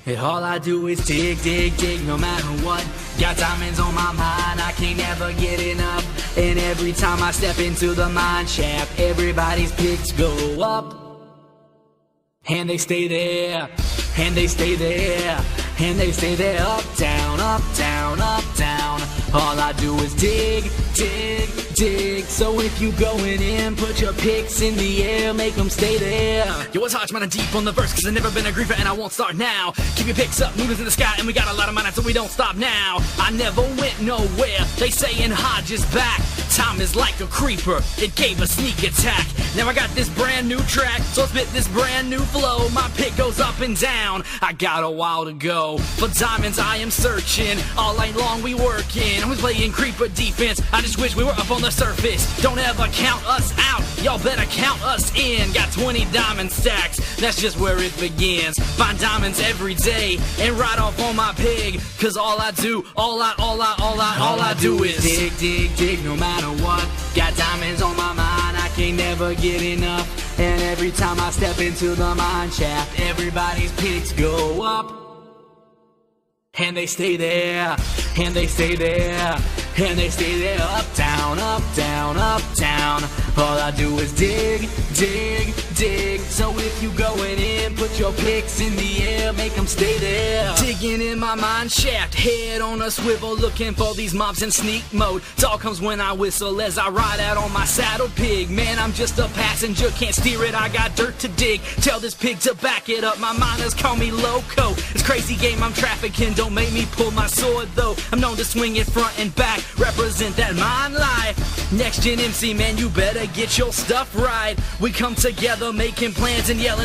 And all I do is dig, dig, dig, no matter what. Got diamonds on my mind, I can't never get enough. And every time I step into the mine shaft, everybody's picks go up. And they stay there, and they stay there, and they stay there. Up, down, up, down, up, down. All I do is dig, dig, dig. So if you going in, put your picks in the air, make them stay there. Yo, it's Hodgman and deep on the verse, cause I've never been a griefer and I won't start now. Keep your picks up, movers in the sky, and we got a lot of money, so we don't stop now. I never went nowhere, they saying Hodge is back. Time is like a creeper, it gave a sneak attack. Now I got this brand new track, so I spit this brand new flow. My pick goes up and down, I got a while to go. For diamonds I am searching, all night long we working. I was playing creeper defense, I just wish we were up on the surface. Don't ever count us out, y'all better count us in. Got 20 diamond stacks, that's just where it begins. Find diamonds every day, and ride off on my pig. Cause all I do, all I do is dig, dig, dig, no matter what. Got diamonds on my mind, I can't never get enough. And every time I step into the mine shaft, everybody's picks go up. And they stay there, and they stay there, and they stay there. Up, down, up, down, up, down. All I do is dig, dig, dig. So if you going in, put your picks in the air, make them stay there. digging in my mine shaft, head on a swivel, looking for these mobs in sneak mode. Talk comes when I whistle as I ride out on my saddled pig. Man, I'm just a passenger, can't steer it, I got dirt to dig. Tell this pig to back it up, my miners call me loco. It's crazy game I'm trafficking, don't make me pull my sword though. I'm known to swing it front and back, represent that mine life. Next gen MC, man, you better get your stuff right. We come together making plans and yelling